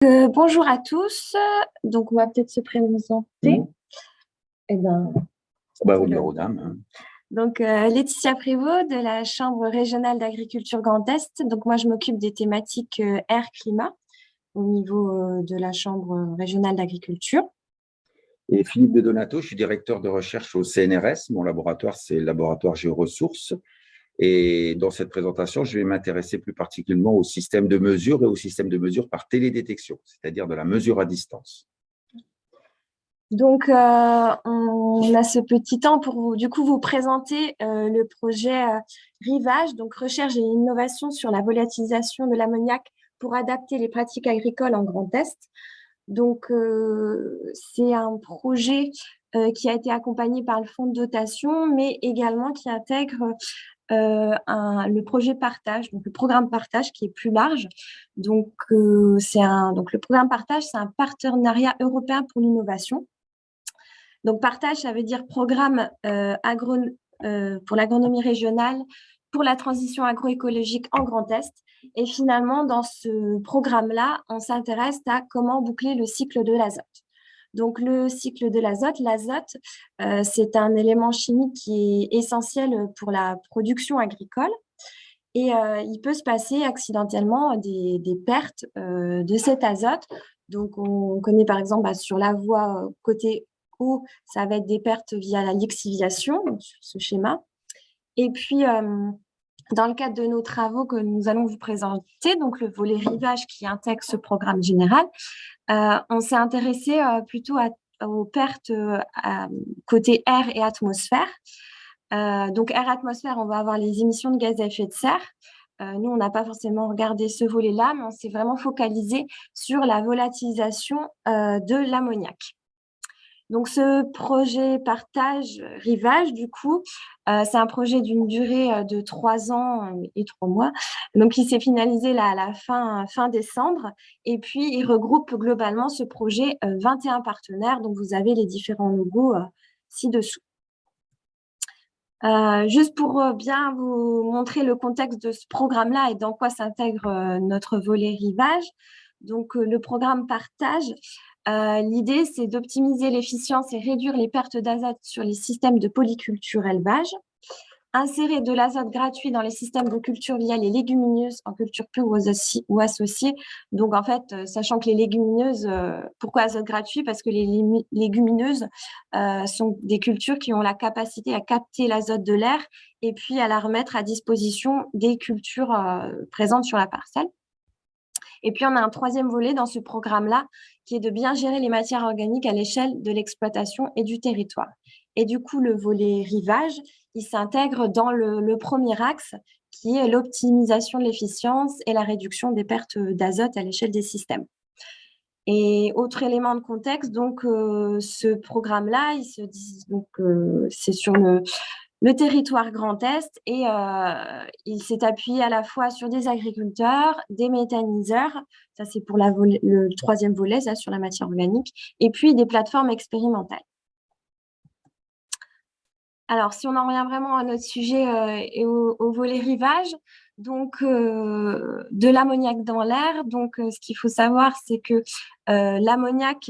Bonjour à tous. Donc, on va peut-être se présenter. Eh ben, Honneur aux dames. donc, Laetitia Prévost de la Chambre régionale d'agriculture Grand Est. Donc, moi, je m'occupe des thématiques air-climat au niveau de la Chambre régionale d'agriculture. Et Philippe De Donato, je suis directeur de recherche au CNRS. Mon laboratoire, c'est le laboratoire Géoressources. Et dans cette présentation, je vais m'intéresser plus particulièrement au système de mesure et au système de mesure par télédétection, c'est-à-dire de la mesure à distance. Donc, on a ce petit temps pour du coup vous présenter le projet Rivage, donc recherche et innovation sur la volatilisation de l'ammoniac pour adapter les pratiques agricoles en Grand Est. Donc, c'est un projet qui a été accompagné par le fonds de dotation, mais également qui intègre le projet Partage, donc le programme Partage qui est plus large. Donc, donc le programme Partage, c'est un partenariat européen pour l'innovation. Donc, Partage, ça veut dire programme pour l'agronomie régionale, pour la transition agroécologique en Grand Est. Et finalement, dans ce programme-là, on s'intéresse à comment boucler le cycle de l'azote. Donc, le cycle de l'azote, c'est un élément chimique qui est essentiel pour la production agricole. Et il peut se passer accidentellement des pertes de cet azote. Donc, on connaît par exemple sur la voie côté eau, ça va être des pertes via la lixiviation, donc, sur ce schéma. Et puis, dans le cadre de nos travaux que nous allons vous présenter, donc le volet rivage qui intègre ce programme général, on s'est intéressé plutôt aux pertes côté air et atmosphère. Donc, air-atmosphère, on va avoir les émissions de gaz à effet de serre. Nous, on n'a pas forcément regardé ce volet-là, mais on s'est vraiment focalisé sur la volatilisation de l'ammoniac. Donc, ce projet partage rivage, du coup, c'est un projet d'une durée de 3 ans et 3 mois. Donc, il s'est finalisé là, à la fin décembre. Et puis, il regroupe globalement ce projet 21 partenaires. Donc, vous avez les différents logos ci-dessous. Juste pour bien vous montrer le contexte de ce programme-là et dans quoi s'intègre notre volet rivage. Donc, le programme Partage, l'idée, c'est d'optimiser l'efficience et réduire les pertes d'azote sur les systèmes de polyculture élevage, insérer de l'azote gratuit dans les systèmes de culture via les légumineuses en culture pure ou associée. Donc, en fait, sachant que les légumineuses, pourquoi azote gratuit? Parce que les légumineuses sont des cultures qui ont la capacité à capter l'azote de l'air et puis à la remettre à disposition des cultures présentes sur la parcelle. Et puis, on a un troisième volet dans ce programme-là qui est de bien gérer les matières organiques à l'échelle de l'exploitation et du territoire. Et du coup, le volet rivage, il s'intègre dans le premier axe qui est l'optimisation de l'efficience et la réduction des pertes d'azote à l'échelle des systèmes. Et autre élément de contexte, donc ce programme-là, c'est sur le territoire Grand Est et il s'est appuyé à la fois sur des agriculteurs, des méthaniseurs, ça c'est pour le troisième volet, ça sur la matière organique, et puis des plateformes expérimentales. Alors, si on en revient vraiment à notre sujet et au volet rivage, donc de l'ammoniac dans l'air, donc ce qu'il faut savoir, c'est que l'ammoniac,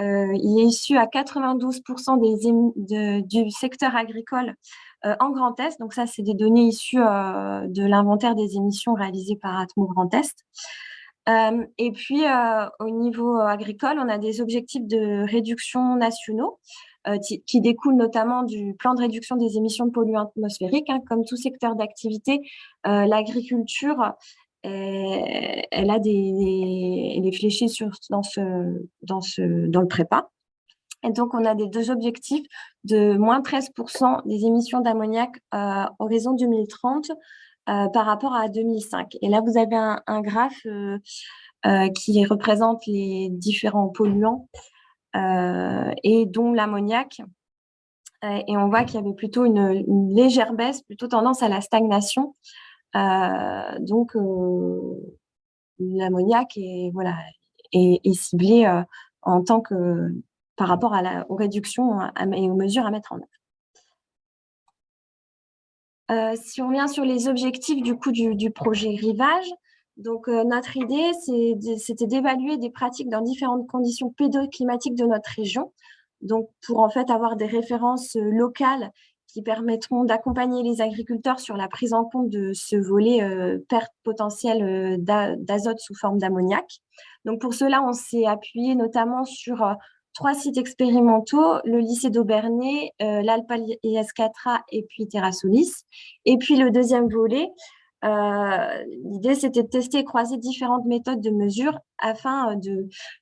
il est issu à 92% du secteur agricole en Grand Est. Donc ça, c'est des données issues de l'inventaire des émissions réalisées par Atmo Grand Est. Et puis, au niveau agricole, on a des objectifs de réduction nationaux qui découlent notamment du plan de réduction des émissions de polluants atmosphériques. Comme tout secteur d'activité, l'agriculture, elle est fléchée dans le prépa. Et donc, on a des deux objectifs de moins 13% des émissions d'ammoniac horizon 2030 par rapport à 2005. Et là, vous avez un graphe qui représente les différents polluants et dont l'ammoniac. Et on voit qu'il y avait plutôt une légère baisse, plutôt tendance à la stagnation. Donc, l'ammoniac est ciblé en tant que par rapport aux réductions et aux mesures à mettre en œuvre. Si on vient sur les objectifs du projet Rivage, Donc, notre idée, c'était d'évaluer des pratiques dans différentes conditions pédoclimatiques de notre région. Donc, pour en fait avoir des références locales qui permettront d'accompagner les agriculteurs sur la prise en compte de ce volet perte potentielle d'azote sous forme d'ammoniac. Donc, pour cela, on s'est appuyé notamment sur 3 sites expérimentaux, le lycée d'Aubernay, l'Alpa IS4A et puis Terrasolis. Et puis, le deuxième volet, l'idée, c'était de tester et croiser différentes méthodes de mesure afin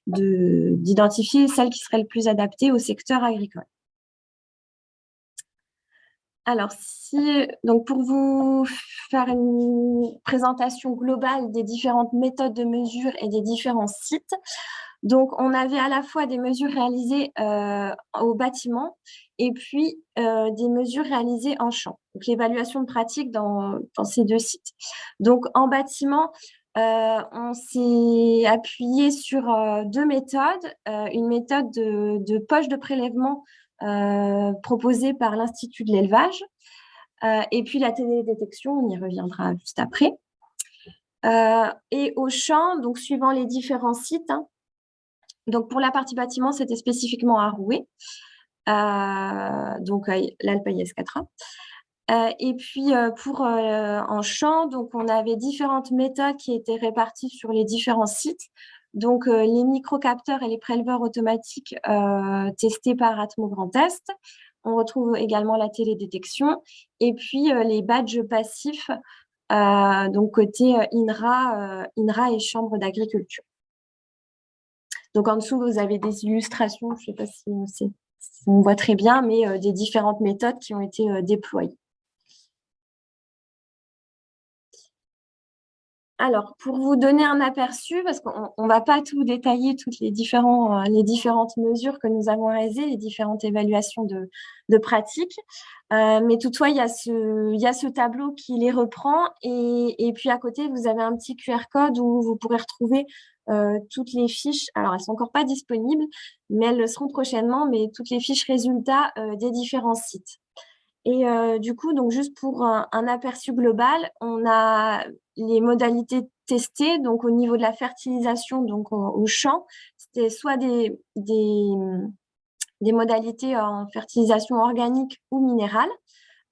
d'identifier celle qui serait le plus adaptée au secteur agricole. Alors, donc pour vous faire une présentation globale des différentes méthodes de mesure et des différents sites, donc on avait à la fois des mesures réalisées au bâtiment et puis des mesures réalisées en champ. Donc l'évaluation de pratique dans ces 2 sites. Donc en bâtiment, on s'est appuyé sur 2 méthodes. Une méthode de poche de prélèvement proposée par l'Institut de l'élevage. Et puis la télédétection, on y reviendra juste après. Et au champ, donc suivant les différents sites, hein, donc pour la partie bâtiment, c'était spécifiquement à Rouet, donc l'Alpa IS4A. Et puis pour en champ, donc on avait différentes méthodes qui étaient réparties sur les différents sites. Donc les microcapteurs et les préleveurs automatiques testés par Atmo Grand Est. On retrouve également la télédétection et puis les badges passifs, donc côté INRA et Chambre d'agriculture. Donc en dessous, vous avez des illustrations, je ne sais pas si on voit très bien, mais des différentes méthodes qui ont été déployées. Alors, pour vous donner un aperçu, parce qu'on ne va pas tout détailler, toutes les différentes mesures que nous avons réalisées, les différentes évaluations de pratiques, mais toutefois, il y a ce tableau qui les reprend, et puis à côté, vous avez un petit QR code où vous pourrez retrouver toutes les fiches. Alors, elles ne sont encore pas disponibles, mais elles le seront prochainement, mais toutes les fiches résultats des différents sites. Et du coup, donc juste pour un aperçu global, on a les modalités testées. Donc au niveau de la fertilisation, donc au champ, c'était soit des modalités en fertilisation organique ou minérale,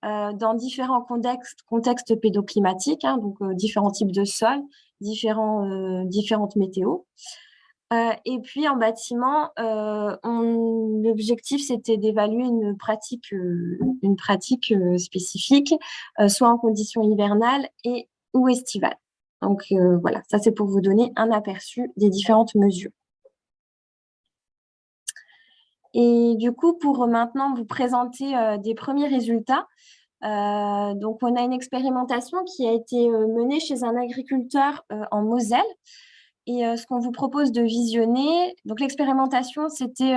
dans différents contextes pédoclimatiques, hein, donc différents types de sols, différentes météos. Et puis en bâtiment, l'objectif c'était d'évaluer une pratique spécifique, soit en conditions hivernales ou estivales. Donc voilà, ça c'est pour vous donner un aperçu des différentes mesures. Et du coup, pour maintenant vous présenter des premiers résultats, donc on a une expérimentation qui a été menée chez un agriculteur en Moselle. Et ce qu'on vous propose de visionner, donc l'expérimentation, c'était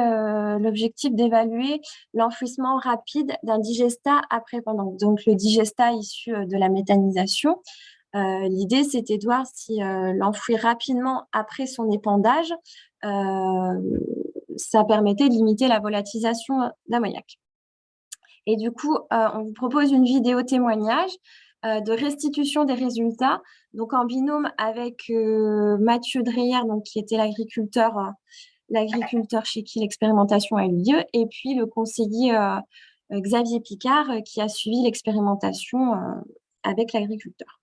l'objectif d'évaluer l'enfouissement rapide d'un digestat après pendant. Donc le digestat issu de la méthanisation. L'idée, c'était de voir si l'enfouir rapidement après son épandage, ça permettait de limiter la volatilisation d'ammoniac. Et du coup, on vous propose une vidéo témoignage de restitution des résultats, donc en binôme avec Mathieu Dreyer, donc, qui était l'agriculteur chez qui l'expérimentation a eu lieu, et puis le conseiller Xavier Picard, qui a suivi l'expérimentation avec l'agriculteur.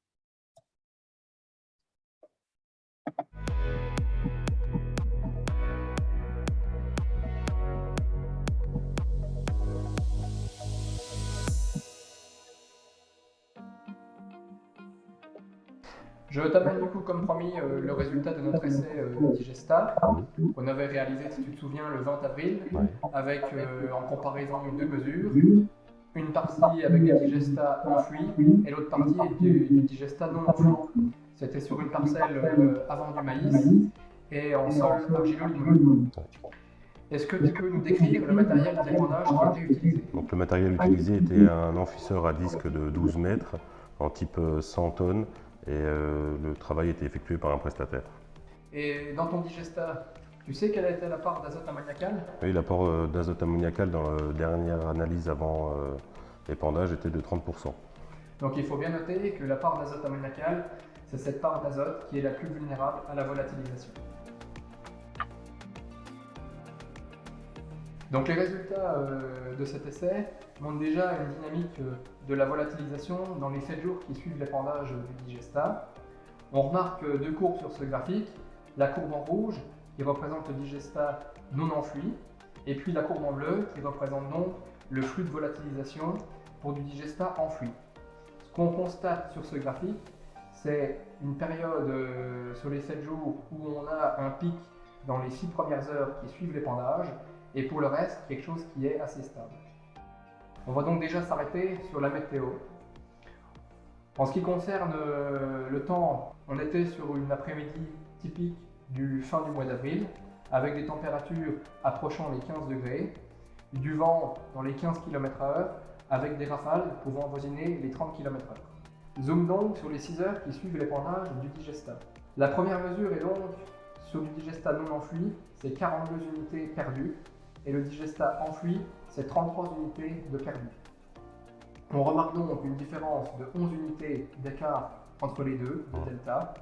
Je t'amène du coup, comme promis, le résultat de notre essai Digesta. On avait réalisé, si tu te souviens, le 20 avril, avec en comparaison 2 mesures. Une partie avec des digestats enfouis et l'autre partie du digestat non enfoui. C'était sur une parcelle avant du maïs et en sol argilo-limoneux. Est-ce que tu peux nous décrire le matériel d'épandage qui a été utilisé? Donc, le matériel utilisé était un enfouisseur à disque de 12 mètres en type 100 tonnes et le travail était effectué par un prestataire. Et dans ton digestat, tu sais quelle était la part d'azote ammoniacal? Oui, l'apport d'azote ammoniacal dans la dernière analyse avant l'épandage était de 30%. Donc il faut bien noter que la part d'azote ammoniacal c'est cette part d'azote qui est la plus vulnérable à la volatilisation. Donc les résultats de cet essai montrent déjà une dynamique de la volatilisation dans les 7 jours qui suivent l'épandage du digestat. On remarque 2 courbes sur ce graphique, la courbe en rouge qui représente le digestat non enfoui, et puis la courbe en bleu qui représente donc le flux de volatilisation pour du digestat enfoui. Ce qu'on constate sur ce graphique, c'est une période sur les 7 jours où on a un pic dans les 6 premières heures qui suivent l'épandage, et pour le reste, quelque chose qui est assez stable. On va donc déjà s'arrêter sur la météo. En ce qui concerne le temps, on était sur une après-midi typique du fin du mois d'avril, avec des températures approchant les 15 degrés, du vent dans les 15 km/h, avec des rafales pouvant avoisiner les 30 km/h. Zoom donc sur les 6 heures qui suivent l'épandage du digestat. La première mesure est donc sur du digestat non enfoui, c'est 42 unités perdues, et le digestat enfoui, c'est 33 unités de perdu. On remarque donc une différence de 11 unités d'écart entre les deux, de delta.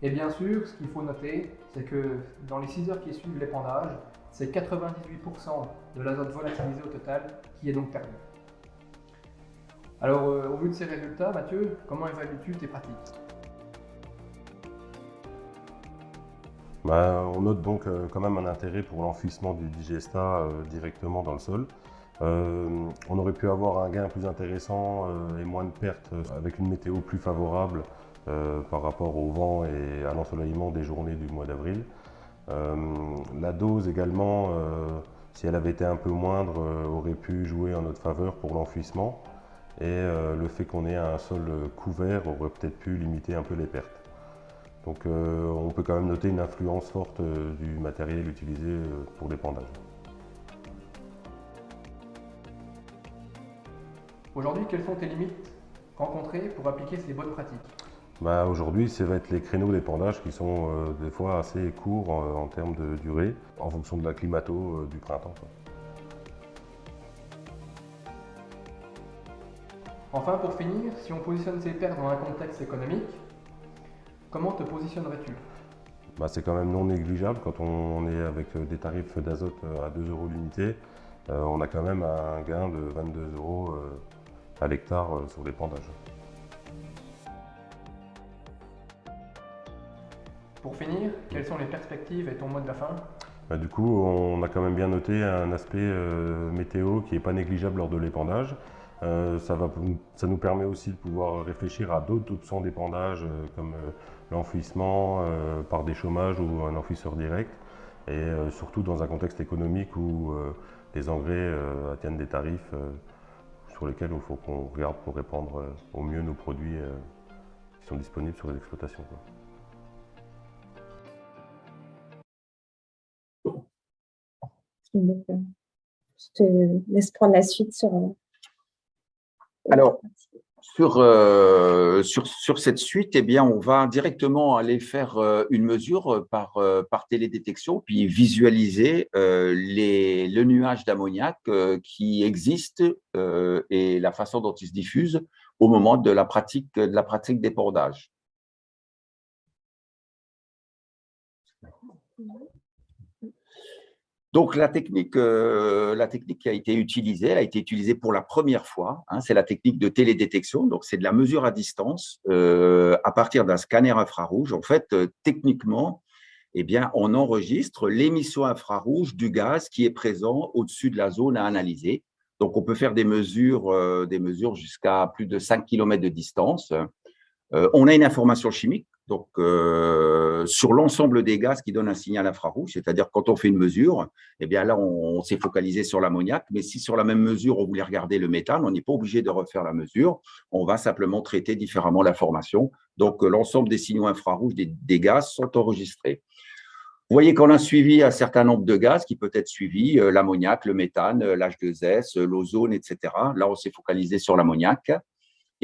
Et bien sûr, ce qu'il faut noter, c'est que dans les 6 heures qui suivent l'épandage, c'est 98% de l'azote volatilisé au total qui est donc perdu. Alors, au vu de ces résultats, Mathieu, comment évalues-tu tes pratiques ? On note donc quand même un intérêt pour l'enfouissement du digestat directement dans le sol. On aurait pu avoir un gain plus intéressant et moins de pertes avec une météo plus favorable par rapport au vent et à l'ensoleillement des journées du mois d'avril. La dose également, si elle avait été un peu moindre, aurait pu jouer en notre faveur pour l'enfouissement. Et le fait qu'on ait un sol couvert aurait peut-être pu limiter un peu les pertes. Donc on peut quand même noter une influence forte du matériel utilisé pour l'épandage. Aujourd'hui, quelles sont tes limites rencontrées pour appliquer ces bonnes pratiques ? Aujourd'hui, ça va être les créneaux d'épandage qui sont des fois assez courts en termes de durée, en fonction de la climato du printemps. Enfin, pour finir, si on positionne ces pertes dans un contexte économique, comment te positionnerais-tu ? C'est quand même non négligeable quand on est avec des tarifs d'azote à 2 € l'unité. On a quand même un gain de 22 € à l'hectare sur l'épandage. Pour finir, quelles sont les perspectives et ton mot de la fin ? Du coup, on a quand même bien noté un aspect météo qui n'est pas négligeable lors de l'épandage. Ça nous permet aussi de pouvoir réfléchir à d'autres options d'épandage comme l'enfouissement par des chômages ou un enfouisseur direct. Et surtout dans un contexte économique où les engrais atteignent des tarifs sur lesquels il faut qu'on regarde pour répandre au mieux nos produits qui sont disponibles sur les exploitations. Donc, je te laisse prendre la suite sur… Alors, sur cette suite, eh bien, on va directement aller faire une mesure par télédétection, puis visualiser le nuage d'ammoniac qui existe et la façon dont il se diffuse au moment de la pratique d'épandage. Donc, la technique qui a été utilisée, elle a été utilisée pour la première fois. C'est la technique de télédétection. Donc, c'est de la mesure à distance à partir d'un scanner infrarouge. En fait, techniquement, eh bien, on enregistre l'émission infrarouge du gaz qui est présent au-dessus de la zone à analyser. Donc, on peut faire des mesures jusqu'à plus de 5 km de distance. On a une information chimique. Donc, sur l'ensemble des gaz qui donnent un signal infrarouge, c'est-à-dire quand on fait une mesure, eh bien là, on s'est focalisé sur l'ammoniac, mais si sur la même mesure, on voulait regarder le méthane, on n'est pas obligé de refaire la mesure, on va simplement traiter différemment l'information. Donc, l'ensemble des signaux infrarouges des gaz sont enregistrés. Vous voyez qu'on a suivi un certain nombre de gaz qui peut être suivi, l'ammoniac, le méthane, l'H2S, l'ozone, etc. Là, on s'est focalisé sur l'ammoniac.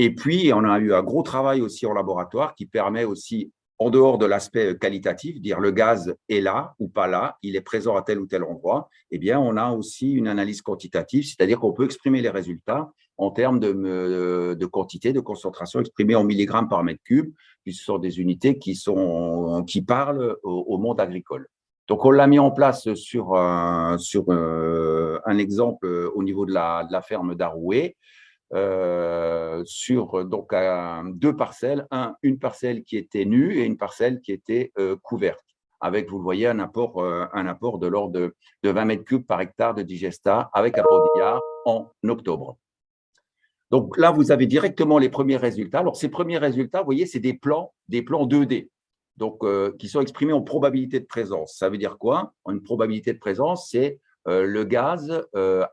Et puis, on a eu un gros travail aussi en laboratoire qui permet aussi, en dehors de l'aspect qualitatif, dire le gaz est là ou pas là, il est présent à tel ou tel endroit, eh bien, on a aussi une analyse quantitative, c'est-à-dire qu'on peut exprimer les résultats en termes de quantité, de concentration exprimée en milligrammes par mètre cube, puisque ce sont des unités qui parlent au monde agricole. Donc, on l'a mis en place sur un exemple au niveau de la ferme d'Arouet, sur donc deux parcelles, une parcelle qui était nue et une parcelle qui était couverte, avec, vous le voyez, un apport de l'ordre de 20 mètres cubes par hectare de digesta avec abordillard en octobre. Donc là, vous avez directement les premiers résultats. Alors, ces premiers résultats, vous voyez, c'est des plans 2D, donc qui sont exprimés en probabilité de présence. Ça veut dire quoi? Une probabilité de présence, c'est le gaz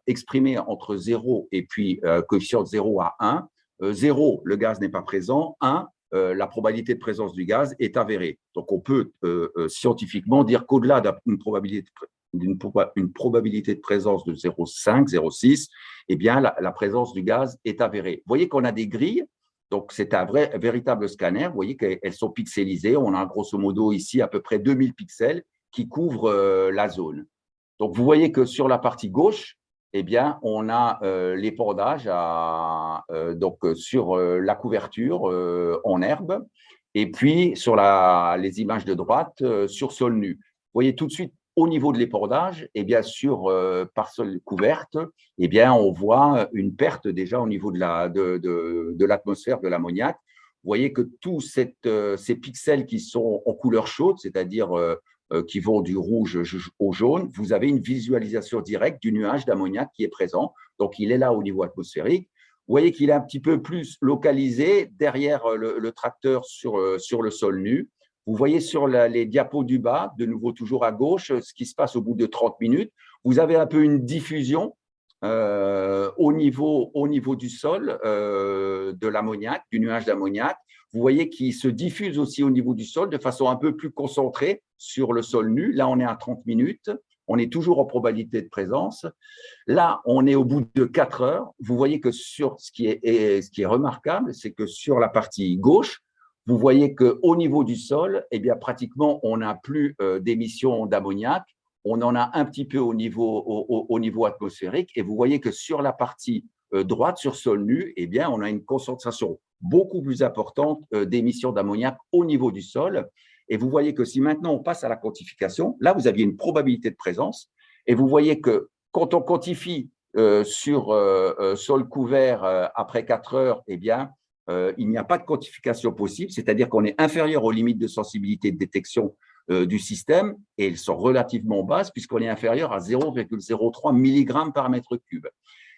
exprimé entre 0 et puis coefficient de 0 à 1. 0, le gaz n'est pas présent. 1, la probabilité de présence du gaz est avérée. Donc, on peut scientifiquement dire qu'au-delà d'une probabilité de présence de 0,5, 0,6, eh bien, la présence du gaz est avérée. Vous voyez qu'on a des grilles, donc c'est un véritable scanner. Vous voyez qu'elles sont pixelisées. On a grosso modo ici à peu près 2000 pixels qui couvrent la zone. Donc, vous voyez que sur la partie gauche, eh bien, on a l'épandage sur la couverture en herbe, et puis sur les images de droite, sur sol nu. Vous voyez tout de suite, au niveau de l'épandage, eh bien, sur parcelle couverte, eh bien, on voit une perte déjà au niveau de l'atmosphère de l'ammoniac. Vous voyez que tous ces pixels qui sont en couleur chaude, c'est-à-dire qui vont du rouge au jaune, vous avez une visualisation directe du nuage d'ammoniac qui est présent. Donc, il est là au niveau atmosphérique. Vous voyez qu'il est un petit peu plus localisé derrière le tracteur sur le sol nu. Vous voyez sur les diapos du bas, de nouveau toujours à gauche, ce qui se passe au bout de 30 minutes. Vous avez un peu une diffusion au niveau du sol de l'ammoniac, du nuage d'ammoniac. Vous voyez qu'il se diffuse aussi au niveau du sol de façon un peu plus concentrée sur le sol nu. Là, on est à 30 minutes. On est toujours en probabilité de présence. Là, on est au bout de 4 heures. Vous voyez que ce qui est remarquable, c'est que sur la partie gauche, vous voyez qu'au niveau du sol, eh bien, pratiquement, on n'a plus d'émissions d'ammoniac. On en a un petit peu au niveau atmosphérique. Et vous voyez que sur la partie droite, sur sol nu, eh bien, on a une concentration beaucoup plus importante d'émissions d'ammoniac au niveau du sol. Et vous voyez que si maintenant on passe à la quantification, là, vous aviez une probabilité de présence. Et vous voyez que quand on quantifie sur sol couvert après 4 heures, eh bien, il n'y a pas de quantification possible, c'est-à-dire qu'on est inférieur aux limites de sensibilité de détection du système, et elles sont relativement basses puisqu'on est inférieur à 0,03 mg par mètre cube.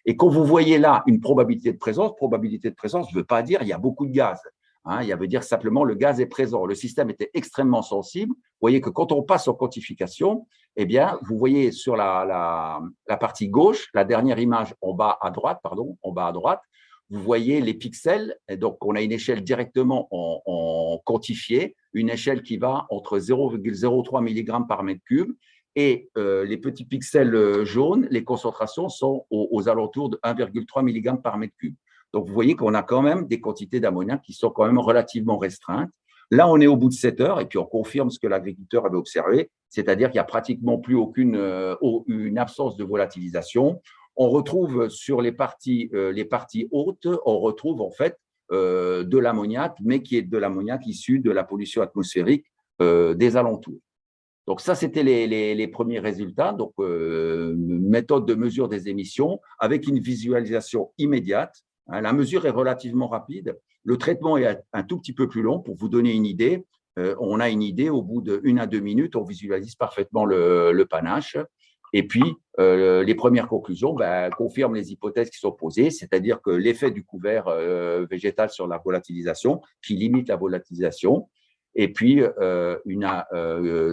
Et quand vous voyez là une probabilité de présence ne veut pas dire il y a beaucoup de gaz. Hein, il veut dire simplement le gaz est présent. Le système était extrêmement sensible. Vous voyez que quand on passe en quantification, eh bien, vous voyez sur la partie gauche, la dernière image en bas à droite, vous voyez les pixels. Et donc, on a une échelle directement en quantifié, une échelle qui va entre 0,03 mg par mètre cube. Et les petits pixels jaunes, les concentrations sont aux alentours de 1,3 mg par mètre cube. Donc, vous voyez qu'on a quand même des quantités d'ammoniac qui sont quand même relativement restreintes. Là, on est au bout de 7 heures et puis on confirme ce que l'agriculteur avait observé, c'est-à-dire qu'il n'y a pratiquement plus une absence de volatilisation. On retrouve sur les parties hautes, on retrouve en fait de l'ammoniac, mais qui est de l'ammoniac issu de la pollution atmosphérique des alentours. Donc, ça, c'était les premiers résultats. Donc, méthode de mesure des émissions avec une visualisation immédiate. La mesure est relativement rapide. Le traitement est un tout petit peu plus long. Pour vous donner une idée, on a une idée, au bout de 1 à 2 minutes, on visualise parfaitement le panache. Et puis, les premières conclusions confirment les hypothèses qui sont posées, c'est-à-dire que l'effet du couvert végétal sur la volatilisation, qui limite la volatilisation, et puis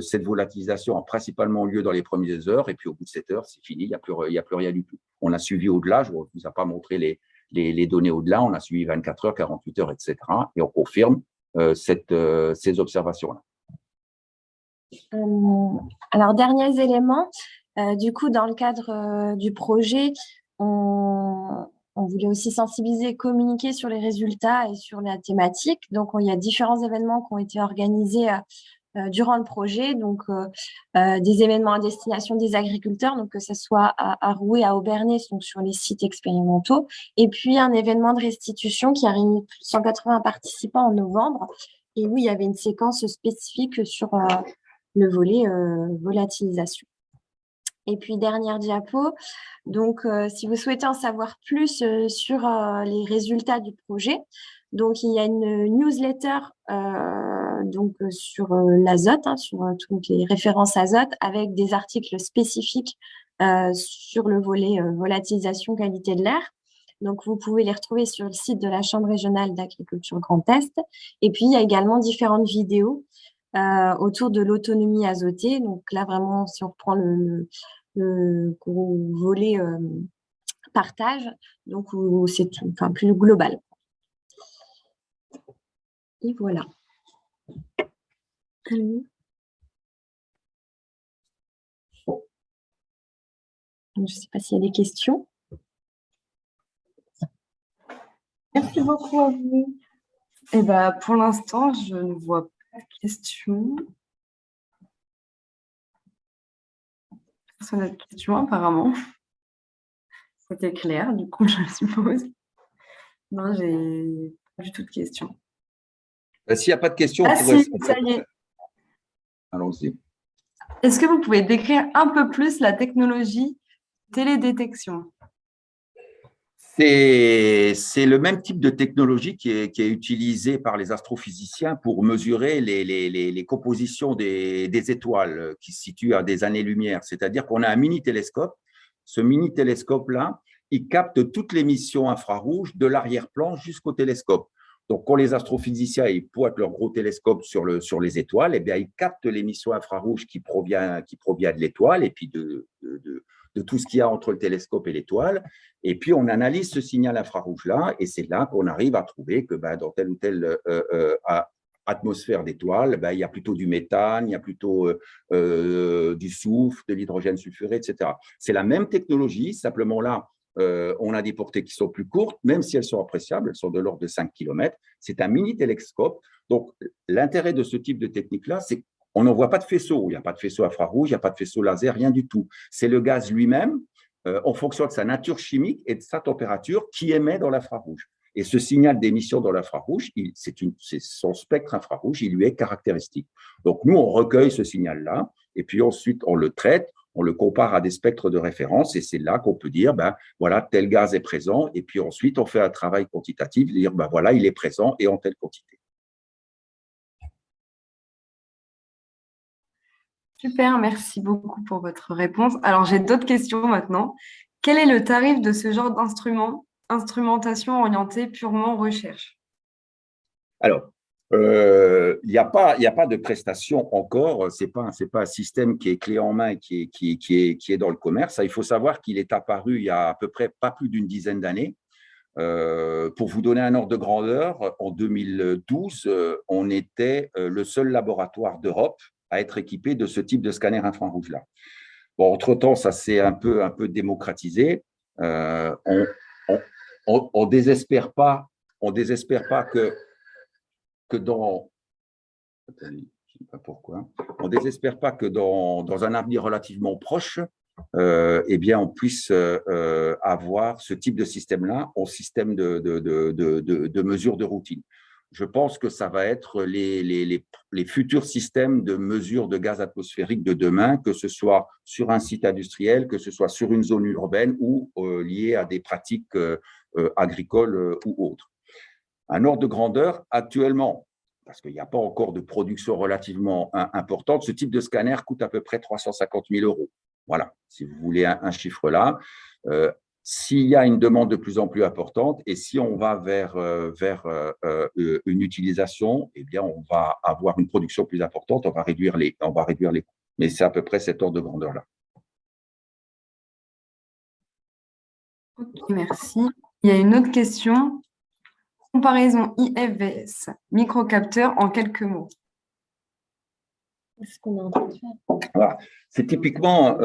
cette volatilisation a principalement lieu dans les premières heures, et puis au bout de 7 heures, c'est fini, il n'y a plus rien du tout. On a suivi au-delà, je ne vous ai pas montré les données au-delà, on a suivi 24 heures, 48 heures, etc. Et on confirme ces observations-là. Alors, derniers éléments, du coup, dans le cadre du projet, on voulait aussi sensibiliser et communiquer sur les résultats et sur la thématique. Donc, il y a différents événements qui ont été organisés durant le projet, donc des événements à destination des agriculteurs, donc que ce soit à Rouet, à Obernai, donc sur les sites expérimentaux, et puis un événement de restitution qui a réuni plus de 180 participants en novembre. et où il y avait une séquence spécifique sur le volet volatilisation. Et puis, dernière diapo. Donc, si vous souhaitez en savoir plus sur les résultats du projet, donc il y a une newsletter sur l'azote, hein, sur toutes les références azote, avec des articles spécifiques sur le volet volatilisation qualité de l'air. Donc, vous pouvez les retrouver sur le site de la Chambre régionale d'agriculture Grand Est. Et puis, il y a également différentes vidéos autour de l'autonomie azotée. Donc là, vraiment, si on reprend le gros volet partage, donc où c'est enfin, plus global. Et voilà. Je ne sais pas s'il y a des questions. Merci beaucoup à vous. Et ben, pour l'instant, je ne vois pas de questions. Personne n'a de questions, apparemment. C'était clair, du coup, je suppose. Non, j'ai pas du tout de questions. S'il n'y a pas de questions, Ah on pourrait… si, ça y est. Allons-y. Est-ce que vous pouvez décrire un peu plus la technologie télédétection? C'est le même type de technologie qui est utilisée par les astrophysiciens pour mesurer les compositions des étoiles qui se situent à des années-lumière. C'est-à-dire qu'on a un mini-télescope. Ce mini-télescope-là, il capte toute l'émission infrarouge de l'arrière-plan jusqu'au télescope. Donc, quand les astrophysiciens ils pointent leur gros télescope sur les étoiles, eh bien, ils captent l'émission infrarouge qui provient de l'étoile et puis de tout ce qu'il y a entre le télescope et l'étoile. Et puis, on analyse ce signal infrarouge-là, et c'est là qu'on arrive à trouver que dans telle ou telle atmosphère d'étoile, il y a plutôt du méthane, il y a plutôt du soufre, de l'hydrogène sulfuré, etc. C'est la même technologie, simplement là, on a des portées qui sont plus courtes, même si elles sont appréciables, elles sont de l'ordre de 5 km. C'est un mini-télescope. Donc, l'intérêt de ce type de technique-là, c'est qu'on n'en voit pas de faisceau. Il n'y a pas de faisceau infrarouge, il n'y a pas de faisceau laser, rien du tout. C'est le gaz lui-même, en fonction de sa nature chimique et de sa température, qui émet dans l'infrarouge. Et ce signal d'émission dans l'infrarouge, c'est son spectre infrarouge, il lui est caractéristique. Donc, nous, on recueille ce signal-là, et puis ensuite, on le traite, on le compare à des spectres de référence, et c'est là qu'on peut dire, voilà, tel gaz est présent, et puis ensuite, on fait un travail quantitatif, dire, voilà, il est présent et en telle quantité. Super, merci beaucoup pour votre réponse. Alors, j'ai d'autres questions maintenant. Quel est le tarif de ce genre d'instrumentation orientée purement recherche? Alors, il n'y a pas de prestation encore. C'est pas un système qui est clé en main et qui est dans le commerce. Il faut savoir qu'il est apparu il y a à peu près pas plus d'une dizaine d'années. Pour vous donner un ordre de grandeur, en 2012, on était le seul laboratoire d'Europe à être équipé de ce type de scanner infrarouge-là. Bon, entre-temps, ça s'est un peu sais pas pourquoi. On ne désespère pas que dans un avenir relativement proche, eh bien, on puisse avoir ce type de système-là en système de mesure de routine. Je pense que ça va être les futurs systèmes de mesure de gaz atmosphérique de demain, que ce soit sur un site industriel, que ce soit sur une zone urbaine ou lié à des pratiques agricoles ou autres. Un ordre de grandeur, actuellement, parce qu'il n'y a pas encore de production relativement importante, ce type de scanner coûte à peu près 350 000 €. Voilà, si vous voulez un chiffre là. S'il y a une demande de plus en plus importante et si on va vers une utilisation, eh bien, on va avoir une production plus importante, on va réduire les coûts. Mais c'est à peu près cet ordre de grandeur-là. Ok, merci. Il y a une autre question. Comparaison IF-VS, microcapteur en quelques mots. Est-ce qu'on est en train de faire? Voilà. C'est typiquement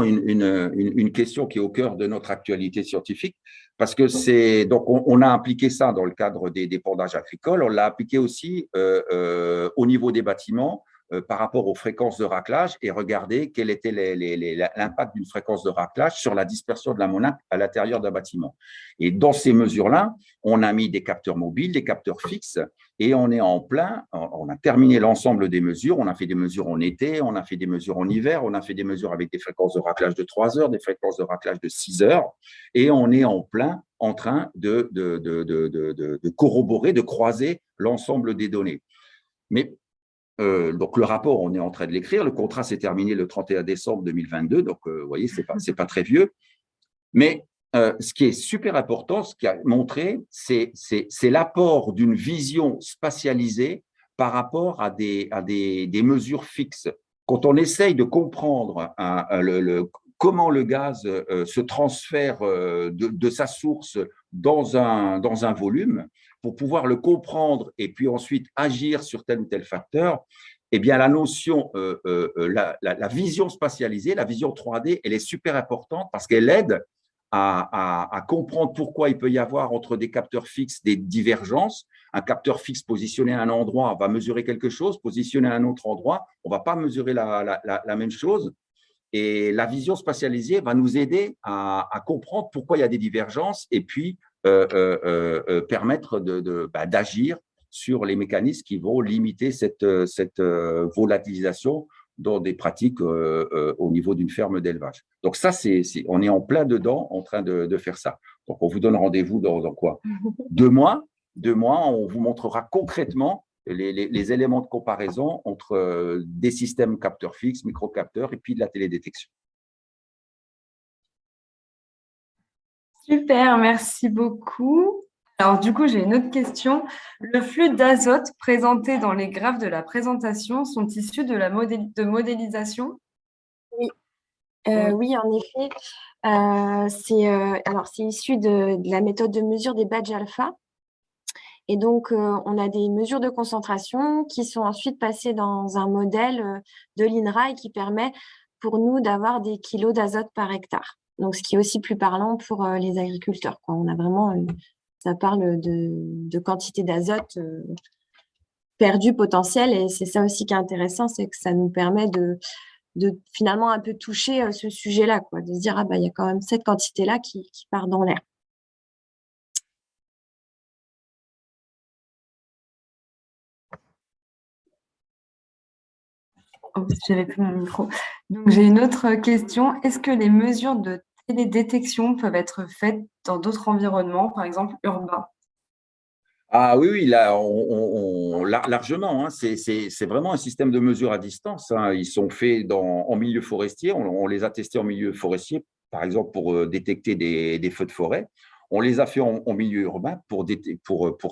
une question qui est au cœur de notre actualité scientifique, parce que donc on a appliqué ça dans le cadre des pondages agricoles, on l'a appliqué aussi au niveau des bâtiments, par rapport aux fréquences de raclage et regarder quel était l'impact d'une fréquence de raclage sur la dispersion de l'ammoniac à l'intérieur d'un bâtiment. Et dans ces mesures-là, on a mis des capteurs mobiles, des capteurs fixes, et on est en plein, on a terminé l'ensemble des mesures, on a fait des mesures en été, on a fait des mesures en hiver, on a fait des mesures avec des fréquences de raclage de 3 heures, des fréquences de raclage de 6 heures, et on est en plein en train de corroborer, de croiser l'ensemble des données. Mais donc, le rapport, on est en train de l'écrire. Le contrat s'est terminé le 31 décembre 2022. Donc, vous voyez, ce n'est pas très vieux. Mais ce qui est super important, ce qui a montré, c'est l'apport d'une vision spatialisée par rapport à des mesures fixes. Quand on essaye de comprendre comment le gaz se transfère de sa source dans un volume, pour pouvoir le comprendre et puis ensuite agir sur tel ou tel facteur, eh bien, la notion, la vision spatialisée, la vision 3D, elle est super importante parce qu'elle aide à comprendre pourquoi il peut y avoir entre des capteurs fixes des divergences. Un capteur fixe positionné à un endroit va mesurer quelque chose, positionné à un autre endroit, on ne va pas mesurer la même chose. Et la vision spatialisée va nous aider à comprendre pourquoi il y a des divergences et puis permettre d'agir sur les mécanismes qui vont limiter cette volatilisation dans des pratiques au niveau d'une ferme d'élevage. Donc ça, on est en plein dedans en train de faire ça. Donc on vous donne rendez-vous dans quoi? 2 mois. 2 mois, on vous montrera concrètement les éléments de comparaison entre des systèmes capteurs fixes, microcapteurs et puis de la télédétection. Super, merci beaucoup. Alors, du coup, j'ai une autre question. Le flux d'azote présenté dans les graphes de la présentation sont issus de la modélisation? Oui. Oui, en effet. C'est issu de la méthode de mesure des badges alpha. Et donc, on a des mesures de concentration qui sont ensuite passées dans un modèle de l'INRA et qui permet pour nous d'avoir des kilos d'azote par hectare. Donc, ce qui est aussi plus parlant pour les agriculteurs, quoi. On a vraiment, ça parle de quantité d'azote perdue potentielle. Et c'est ça aussi qui est intéressant, c'est que ça nous permet de finalement un peu toucher ce sujet-là, quoi, de se dire, ah bah, il y a quand même cette quantité-là qui part dans l'air. Oh, j'avais plus mon micro. Donc, j'ai une autre question. Est-ce que les mesures de télédétection peuvent être faites dans d'autres environnements, par exemple urbains? Ah oui, là, largement. Hein, c'est vraiment un système de mesure à distance. Hein. Ils sont faits en milieu forestier. On les a testés en milieu forestier, par exemple, pour détecter des feux de forêt. On les a fait en milieu urbain pour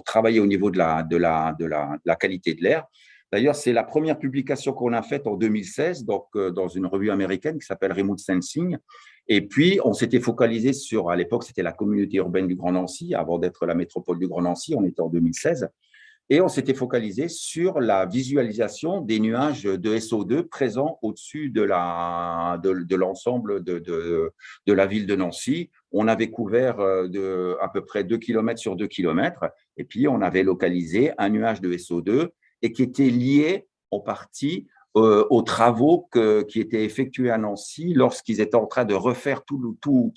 travailler au niveau de la qualité de l'air. D'ailleurs, c'est la première publication qu'on a faite en 2016, donc, dans une revue américaine qui s'appelle Remote Sensing. Et puis, on s'était focalisé sur, à l'époque, c'était la communauté urbaine du Grand Nancy, avant d'être la métropole du Grand Nancy, on était en 2016. Et on s'était focalisé sur la visualisation des nuages de SO2 présents au-dessus de l'ensemble de la ville de Nancy. On avait couvert à peu près 2 km sur 2 km. Et puis, on avait localisé un nuage de SO2 et qui était lié en partie aux travaux qui étaient effectués à Nancy lorsqu'ils étaient en train de refaire tout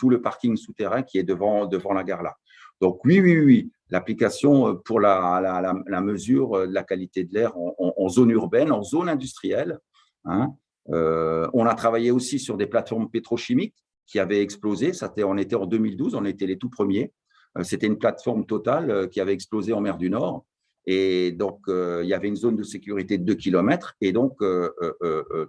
le parking souterrain qui est devant la gare là. Donc oui, l'application pour la mesure de la qualité de l'air en zone urbaine, en zone industrielle. Hein. On a travaillé aussi sur des plateformes pétrochimiques qui avaient explosé. On était en 2012, on était les tout premiers. C'était une plateforme Total qui avait explosé en mer du Nord. Et donc, il y avait une zone de sécurité de 2 km. Et donc,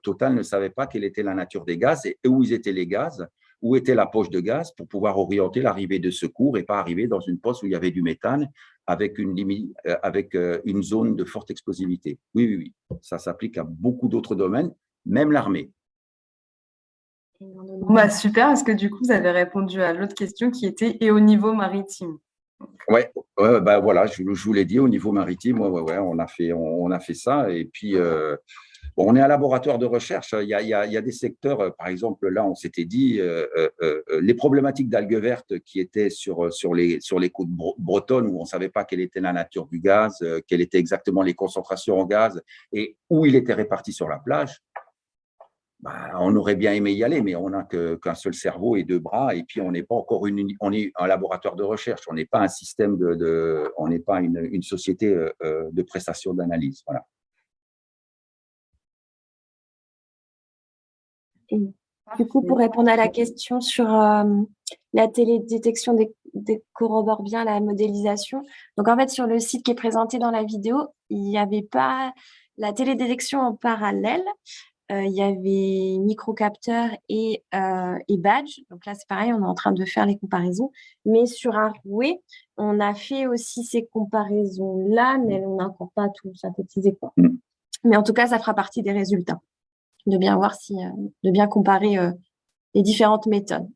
Total ne savait pas quelle était la nature des gaz et où étaient les gaz, où était la poche de gaz pour pouvoir orienter l'arrivée de secours et pas arriver dans une poche où il y avait du méthane avec une zone de forte explosivité. Oui. Ça s'applique à beaucoup d'autres domaines, même l'armée. Bah, super, parce que du coup, vous avez répondu à l'autre question qui était « et au niveau maritime ». Ouais, bah voilà, je vous l'ai dit, au niveau maritime, on a fait ça. Et puis, On est un laboratoire de recherche. Il y a des secteurs, par exemple, là, on s'était dit, les problématiques d'algues vertes qui étaient sur les côtes bretonnes, où on ne savait pas quelle était la nature du gaz, quelles étaient exactement les concentrations en gaz et où il était réparti sur la plage. Bah, on aurait bien aimé y aller, mais on n'a qu'un seul cerveau et 2 bras, et puis on n'est pas encore on est un laboratoire de recherche, on n'est pas un système on n'est pas une société de prestation d'analyse. Voilà. Et du coup, pour répondre à la question sur la télédétection corrobore bien la modélisation. Donc, en fait, sur le site qui est présenté dans la vidéo, il n'y avait pas la télédétection en parallèle. Il y avait microcapteur et badge. Donc là, c'est pareil, on est en train de faire les comparaisons. Mais sur Arway, on a fait aussi ces comparaisons-là, mais on n'a encore pas tout synthétisé, quoi. Mais en tout cas, ça fera partie des résultats, de bien voir de bien comparer les différentes méthodes.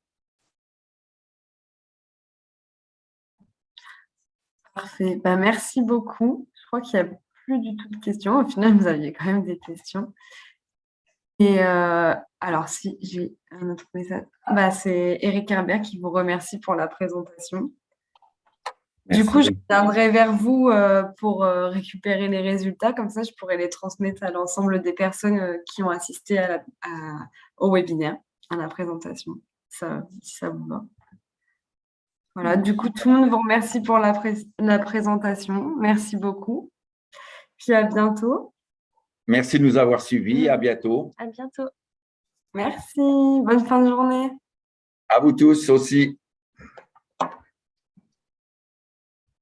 Parfait. Bah, merci beaucoup. Je crois qu'il n'y a plus du tout de questions. Au final, vous aviez quand même des questions. Et alors, si j'ai un autre message, bah, c'est Eric Herbert qui vous remercie pour la présentation. Merci. Du coup, je viendrai vers vous pour récupérer les résultats. Comme ça, je pourrai les transmettre à l'ensemble des personnes qui ont assisté au webinaire, à la présentation, si ça vous va. Voilà, du coup, tout le monde vous remercie pour la présentation. Merci beaucoup. Puis à bientôt. Merci de nous avoir suivis. À bientôt. À bientôt. Merci. Bonne fin de journée. À vous tous aussi.